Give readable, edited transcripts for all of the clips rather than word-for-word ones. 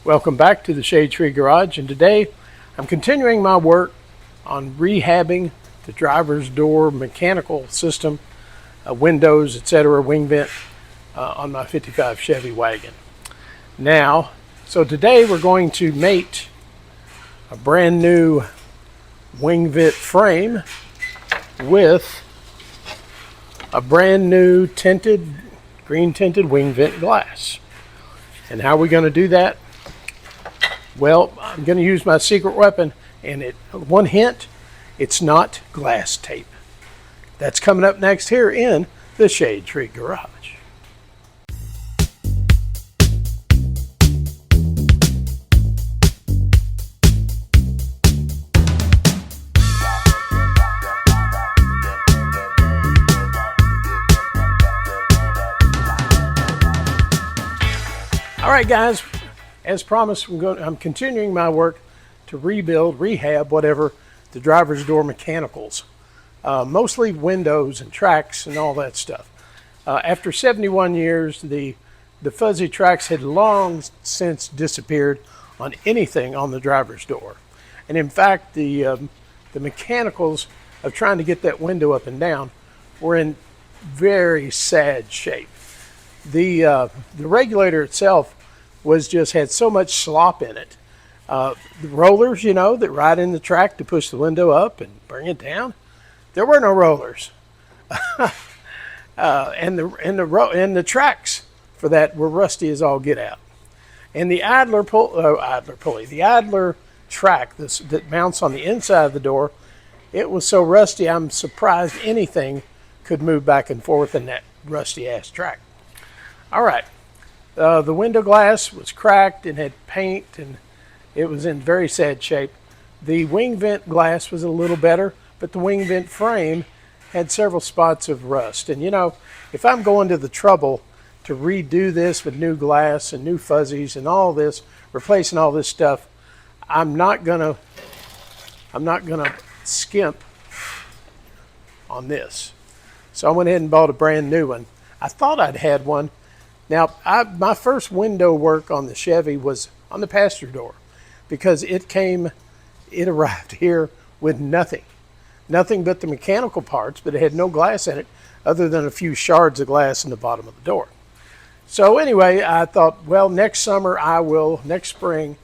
Welcome back to the Shade Tree Garage, and today I'm continuing my work on rehabbing the driver's door mechanical system, windows, etc., wing vent on my 55 Chevy wagon. Now, so today we're going to mate a brand new wing vent frame with a brand new green tinted wing vent glass. And how are we going to do that? Well, I'm going to use my secret weapon, and one hint, it's not glass tape. That's coming up next here in the Shade Tree Garage. All right, guys. As promised, I'm continuing my work to rehab, whatever, the driver's door mechanicals. Mostly windows and tracks and all that stuff. After 71 years, the fuzzy tracks had long since disappeared on anything on the driver's door. And in fact, the mechanicals of trying to get that window up and down were in very sad shape. The regulator itself had so much slop in it. The rollers, that ride in the track to push the window up and bring it down, there were no rollers. And the tracks for that were rusty as all get out. And the idler track that mounts on the inside of the door, it was so rusty I'm surprised anything could move back and forth in that rusty ass track. All right. The window glass was cracked and had paint, and it was in very sad shape. The wing vent glass was a little better, but the wing vent frame had several spots of rust. And if I'm going to the trouble to redo this with new glass and new fuzzies and all this, replacing all this stuff, I'm not gonna skimp on this. So I went ahead and bought a brand new one. I thought I'd had one. Now, my first window work on the Chevy was on the passenger door, because it arrived here with nothing but the mechanical parts, but it had no glass in it other than a few shards of glass in the bottom of the door. So anyway, I thought, well, next spring,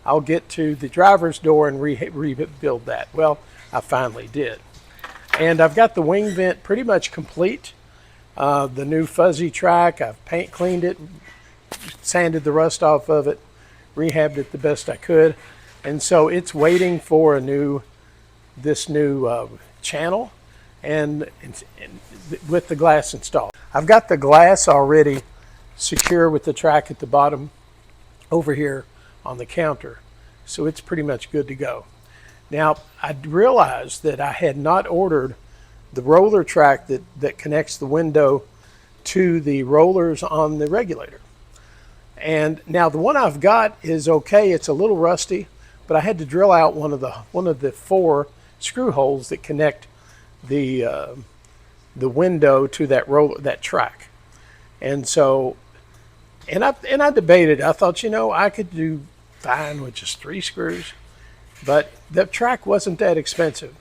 I'll get to the driver's door and rebuild that. Well, I finally did. And I've got the wing vent pretty much complete. The new fuzzy track, I've cleaned it, sanded the rust off of it, rehabbed it the best I could, and so it's waiting for this new channel and with the glass installed. I've got the glass already secure with the track at the bottom over here on the counter, so it's pretty much good to go. Now, I realized that I had not ordered the roller track that connects the window to the rollers on the regulator. And now the one I've got is okay. It's a little rusty, but I had to drill out one of the 4 screw holes that connect the window to that track. And so, and I debated. I thought, I could do fine with just 3 screws, but the track wasn't that expensive.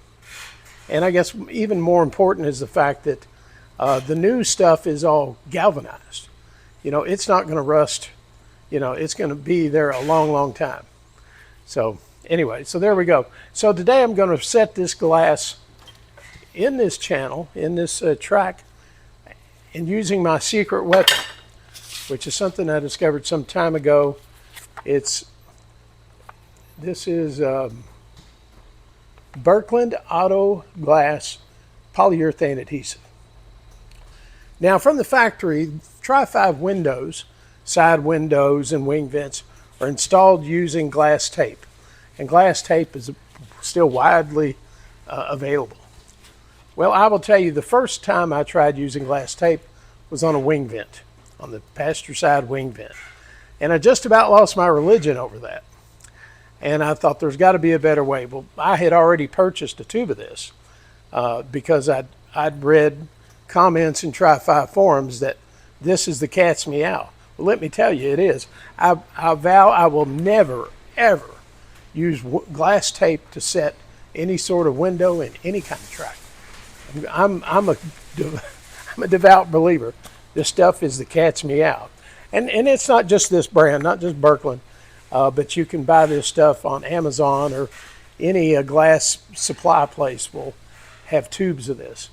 And I guess even more important is the fact that the new stuff is all galvanized. It's not going to rust. It's going to be there a long, long time. So anyway, so there we go. So today I'm going to set this glass in this channel, in this track, and using my secret weapon, which is something I discovered some time ago. This is Birkeland Auto Glass polyurethane adhesive. Now, from the factory, Tri-5 windows, side windows and wing vents are installed using glass tape, and glass tape is still widely available. Well, I will tell you, the first time I tried using glass tape was on a wing vent, on the passenger side wing vent, and I just about lost my religion over that. And I thought there's got to be a better way. Well, I had already purchased a tube of this because I'd read comments in Tri-5 forums that this is the cat's meow. Well, let me tell you, it is. I vow I will never, ever use glass tape to set any sort of window in any kind of track. I'm a devout believer. This stuff is the cat's meow. And it's not just this brand, not just Birkeland, but you can buy this stuff on Amazon, or any glass supply place will have tubes of this.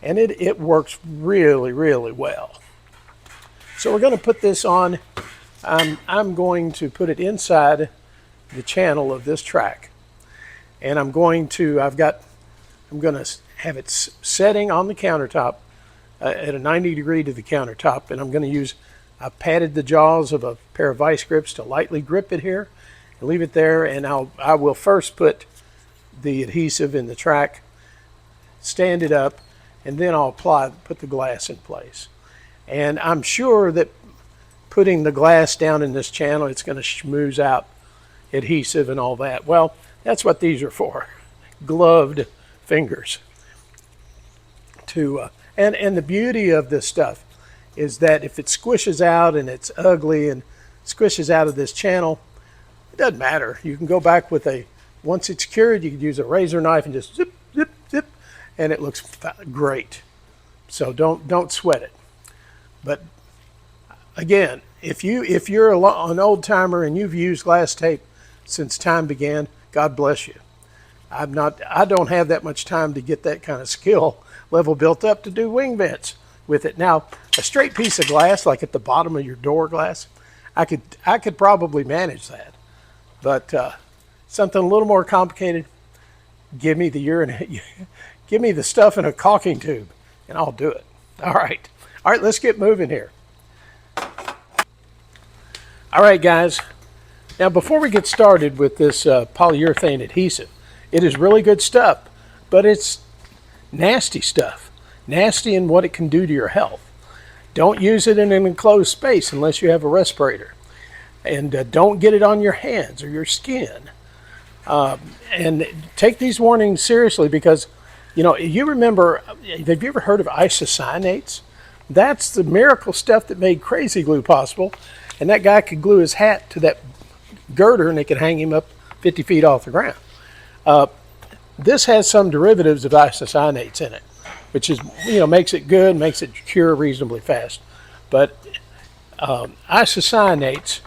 And it works really, really well. So we're going to put this on. I'm going to put it inside the channel of this track. And I'm going to have it setting on the countertop at a 90 degree to the countertop. And I'm going to use, I padded the jaws of a pair of vice grips to lightly grip it here and leave it there. And I will first put the adhesive in the track, stand it up, and then I'll put the glass in place. And I'm sure that putting the glass down in this channel, it's going to schmooze out adhesive and all that. Well, that's what these are for, gloved fingers. And the beauty of this stuff is that if it squishes out and it's ugly and squishes out of this channel, it doesn't matter. You can go back with once it's cured, you can use a razor knife and just zip, zip, zip, and it looks great. So don't sweat it. But again, if you're an old timer and you've used glass tape since time began, God bless you. I don't have that much time to get that kind of skill level built up to do wing vents with it. Now, a straight piece of glass, like at the bottom of your door glass, I could probably manage that. But something a little more complicated, give me the stuff in a caulking tube, and I'll do it. All right, let's get moving here. All right, guys. Now, before we get started with this polyurethane adhesive, it is really good stuff, but it's nasty stuff. Nasty in what it can do to your health. Don't use it in an enclosed space unless you have a respirator. And don't get it on your hands or your skin. And take these warnings seriously because, you remember, have you ever heard of isocyanates? That's the miracle stuff that made crazy glue possible. And that guy could glue his hat to that girder and it could hang him up 50 feet off the ground. This has some derivatives of isocyanates in it, which is, makes it good, makes it cure reasonably fast. But isocyanates,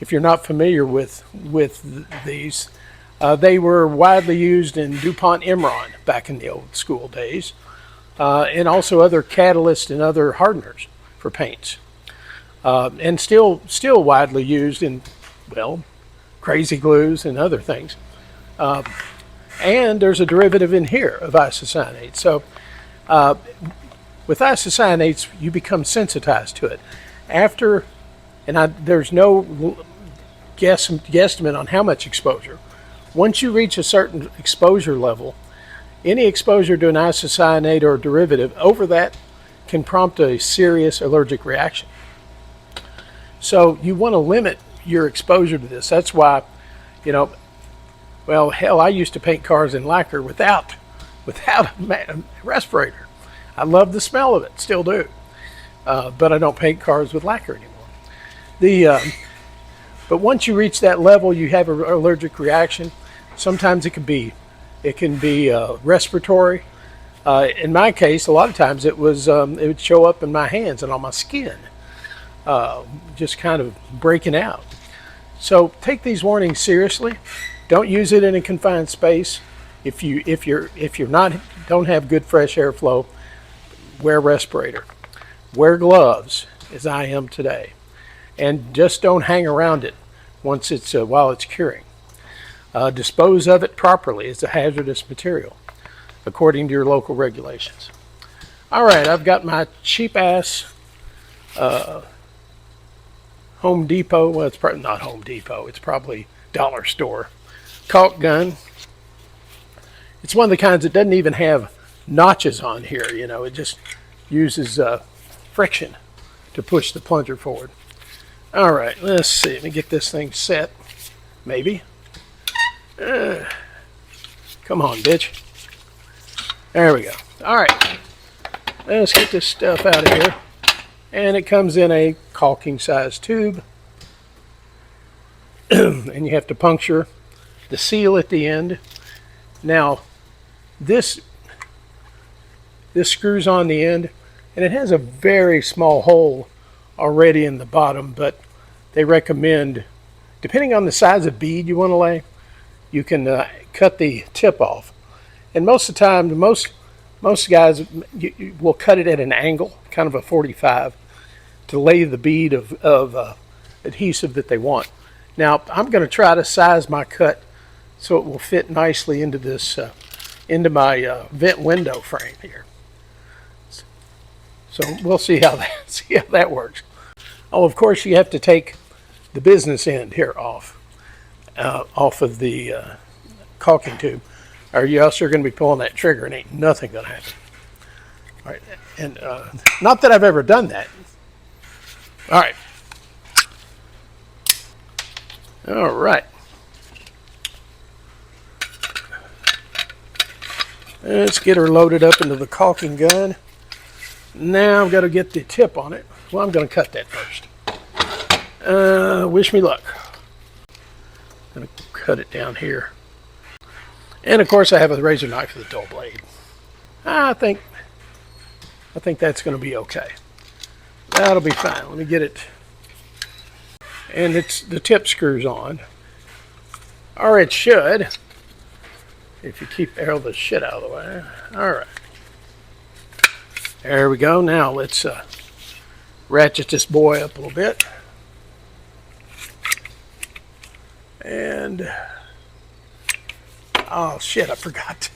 if you're not familiar with these, they were widely used in DuPont Imron back in the old school days, and also other catalysts and other hardeners for paints, and still widely used in, crazy glues and other things. And there's a derivative in here of isocyanates. So with isocyanates, you become sensitized to it. There's no guesstimate on how much exposure. Once you reach a certain exposure level, any exposure to an isocyanate or derivative over that can prompt a serious allergic reaction. So you want to limit your exposure to this. That's why, I used to paint cars in lacquer without a respirator. I love the smell of it, still do. But I don't paint cars with lacquer anymore. But once you reach that level, you have an allergic reaction. Sometimes it can be respiratory. In my case, a lot of times it would show up in my hands and on my skin, just kind of breaking out. So take these warnings seriously. Don't use it in a confined space. If you don't have good fresh airflow, wear a respirator. Wear gloves, as I am today, and just don't hang around it once while it's curing. Dispose of it properly. It's a hazardous material, according to your local regulations. All right, I've got my cheap ass Home Depot. Well, it's probably not Home Depot. It's probably dollar store caulk gun. It's one of the kinds that doesn't even have notches on here. It just uses friction to push the plunger forward. All right, let's see. Let me get this thing set. Maybe. Come on, bitch. There we go. All right. Let's get this stuff out of here. And it comes in a caulking size tube. And you have to puncture the seal at the end. Now, this screws on the end, and it has a very small hole already in the bottom, but they recommend, depending on the size of bead you want to lay, you can cut the tip off. And most of the time, most guys you will cut it at an angle, kind of a 45, to lay the bead of adhesive that they want. Now, I'm going to try to size my cut so it will fit nicely into this, into my vent window frame here. So we'll see how that works. Oh, of course, you have to take the business end here off of the caulking tube, or you else are going to be pulling that trigger and ain't nothing going to happen. All right, and not that I've ever done that. All right. All right. Let's get her loaded up into the caulking gun. Now I've got to get the tip on it. Well, I'm going to cut that first. Wish me luck. I'm going to cut it down here. And of course I have a razor knife with a dull blade. I think that's going to be okay. That'll be fine. Let me get it. And the tip screws on. Or it should, if you keep all the shit out of the way. All right. There we go. Now let's ratchet this boy up a little bit. And oh shit, I forgot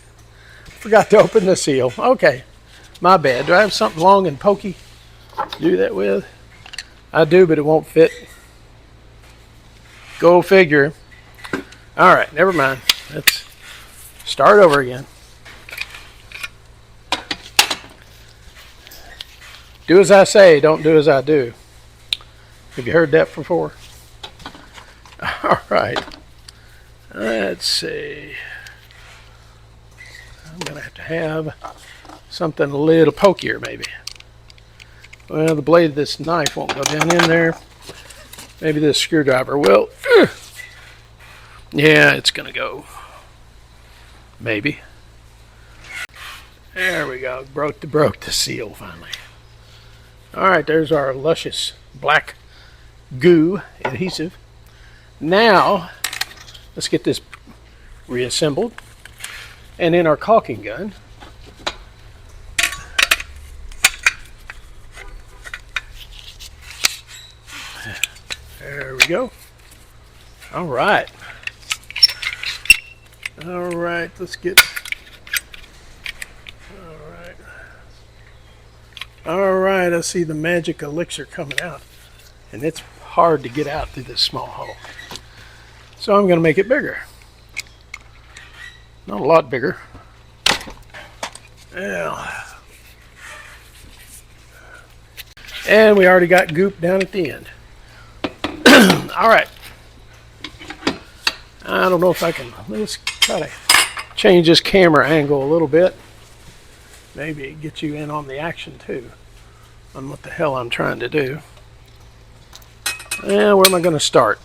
to open the seal. Okay, my bad. Do I have something long and pokey to do that with? I do, but it won't fit. Go figure. All right, never mind. Let's start over again. Do as I say, don't do as I do. Have you heard that before? All right. Let's see. I'm going to have something a little pokier, maybe. Well, the blade of this knife won't go down in there. Maybe this screwdriver will. Yeah, it's going to go. Maybe. There we go. Broke the seal finally. All right, there's our luscious black goo adhesive. Now, let's get this reassembled. And in our caulking gun, there we go. All right. All right, let's get, all right, I see the magic elixir coming out. And it's hard to get out through this small hole. So I'm going to make it bigger. Not a lot bigger. Yeah. And we already got goop down at the end. All right. I don't know if I can, let's try to change this camera angle a little bit. Maybe get you in on the action too, on what the hell I'm trying to do. Yeah, where am I going to start?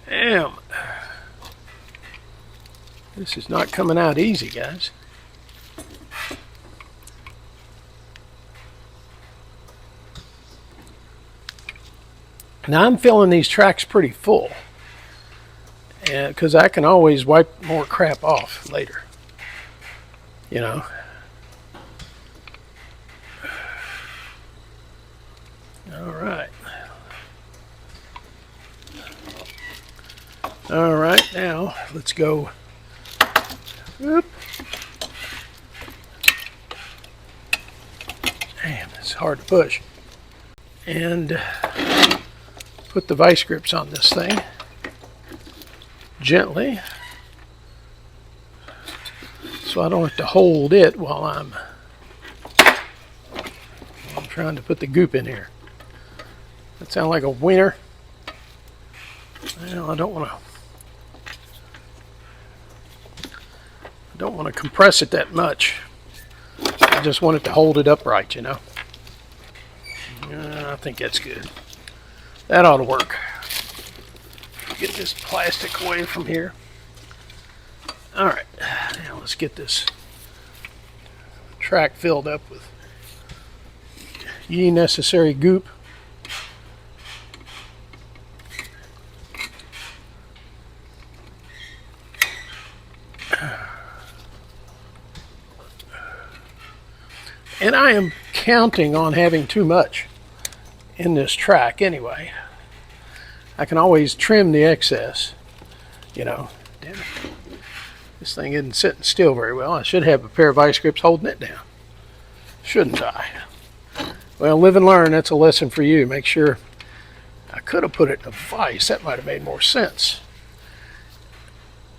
Damn. This is not coming out easy, guys. Now I'm filling these tracks pretty full, because I can always wipe more crap off later, you know. All right. All right, now let's go. Whoop. Damn, it's hard to push. And put the vice grips on this thing gently, so I don't have to hold it while I'm trying to put the goop in here. That sound like a wiener? Well, I don't want to. don't want to compress it that much. I just want it to hold it upright, you know. I think that's good. That ought to work. Get this plastic away from here. All right, now let's get this track filled up with ye necessary goop. And I am counting on having too much in this track anyway. I can always trim the excess, you know. Damn it. This thing isn't sitting still very well. I should have a pair of vice grips holding it down, shouldn't I? Well, live and learn. That's a lesson for you. Make sure. I could have put it in a vise. That might have made more sense.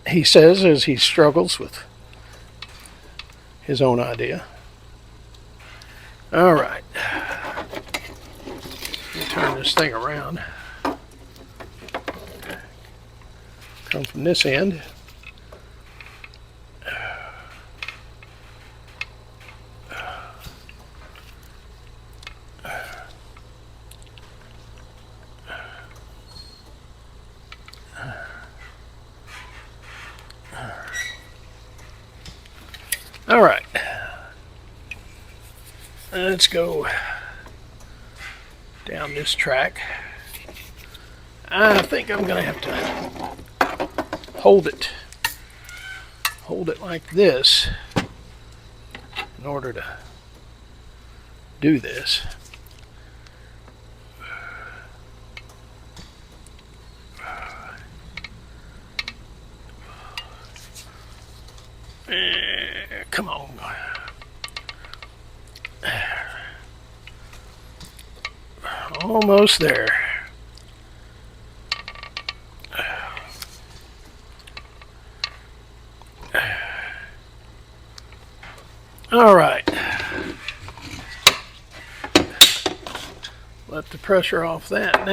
He says as he struggles with his own idea. All right. Let me turn this thing around. Come from this end. All right. Let's go down this track. I think I'm going to have to hold it like this in order to do this. Come on. Almost there. All right. Let the pressure off that.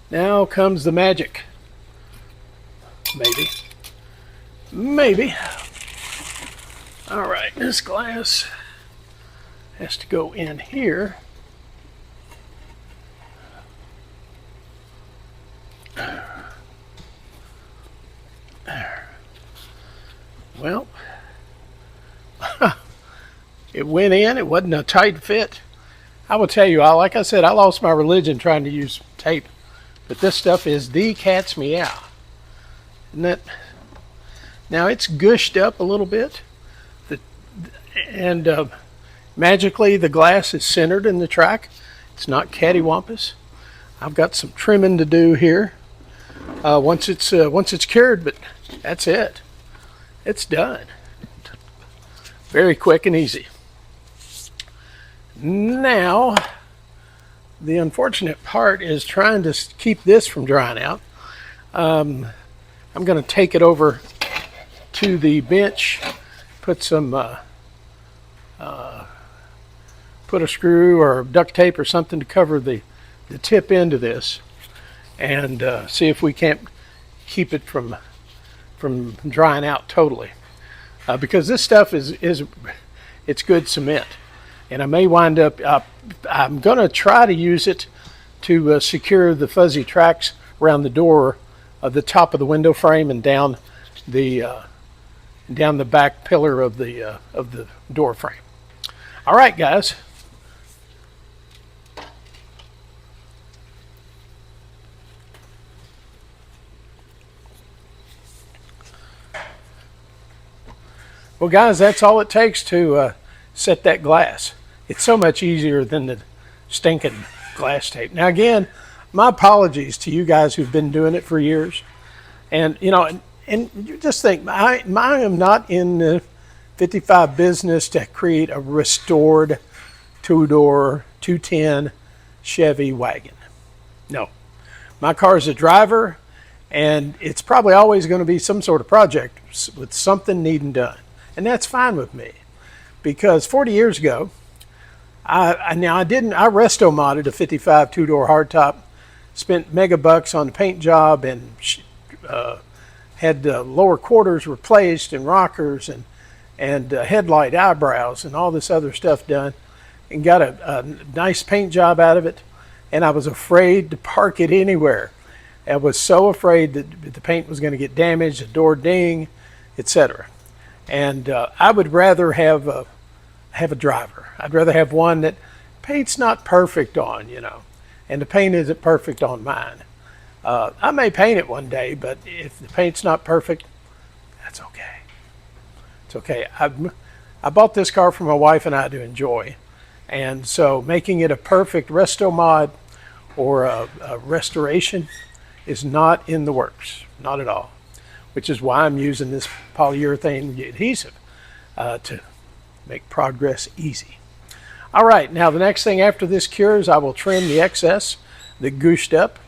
Now comes the magic. Maybe. All right, this glass has to go in here. Well, it went in. It wasn't a tight fit. I will tell you, like I said, I lost my religion trying to use tape, but this stuff is the cat's meow. Isn't that? Now it's gushed up a little bit, and magically the glass is centered in the track. It's not cattywampus. I've got some trimming to do here once it's cured, but that's it. It's done. Very quick and easy. Now, the unfortunate part is trying to keep this from drying out. I'm going to take it over to the bench, put a screw or duct tape or something to cover the tip end of this, and see if we can't keep it from drying out totally, because this stuff it's good cement, and I may wind up I'm going to try to use it to secure the fuzzy tracks around the door of the top of the window frame and down the back pillar of the door frame. All right, guys. Well, guys, that's all it takes to set that glass. It's so much easier than the stinking glass tape. Now, again, my apologies to you guys who've been doing it for years. And, you know, and you just think, I am not in the 55 business to create a restored two-door, 210 Chevy wagon. No. My car is a driver, and it's probably always going to be some sort of project with something needing done. And that's fine with me, because 40 years ago, I resto modded a 55 two-door hardtop, spent mega bucks on the paint job, and had lower quarters replaced and rockers and headlight eyebrows and all this other stuff done, and got a nice paint job out of it. And I was afraid to park it anywhere. I was so afraid that the paint was going to get damaged, the door ding, etc. And I would rather have a driver. I'd rather have one that paint's not perfect on, you know, and the paint isn't perfect on mine. I may paint it one day, but if the paint's not perfect, that's okay. It's okay. I bought this car for my wife and I to enjoy. And so making it a perfect resto mod or a restoration is not in the works, not at all, which is why I'm using this polyurethane adhesive to make progress easy. All right, now the next thing after this cures, I will trim the excess that gooshed up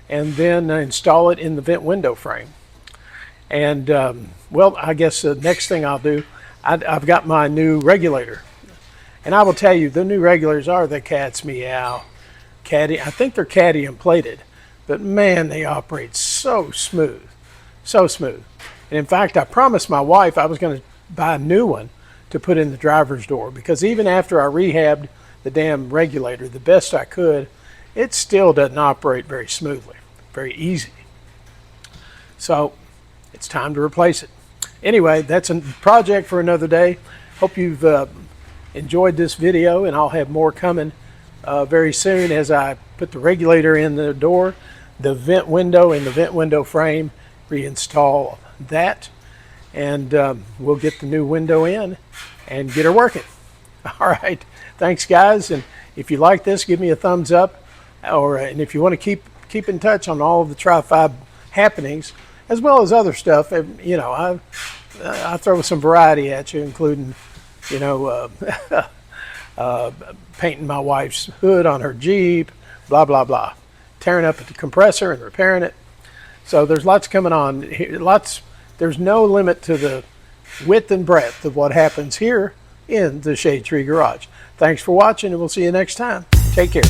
and then install it in the vent window frame. And well, I guess the next thing I'll do, I've got my new regulator. And I will tell you, the new regulators are the cat's meow. I think they're cadmium plated, but man, they operate so smooth, so smooth. And in fact, I promised my wife I was going to buy a new one to put in the driver's door, because even after I rehabbed the damn regulator the best I could, it still doesn't operate very smoothly, very easy. So it's time to replace it. Anyway, that's a project for another day. Hope you've enjoyed this video, and I'll have more coming very soon as I put the regulator in the door, the vent window and the vent window frame, reinstall that, and we'll get the new window in and get her working. All right, thanks guys, and if you like this, give me a thumbs up, and if you want to keep in touch on all of the Tri-Fi happenings as well as other stuff, you know, I throw some variety at you, including, you know, painting my wife's hood on her Jeep, blah blah blah, tearing up the compressor and repairing it. So there's lots coming on. There's no limit to the width and breadth of what happens here in the Shade Tree Garage. Thanks for watching, and we'll see you next time. Take care.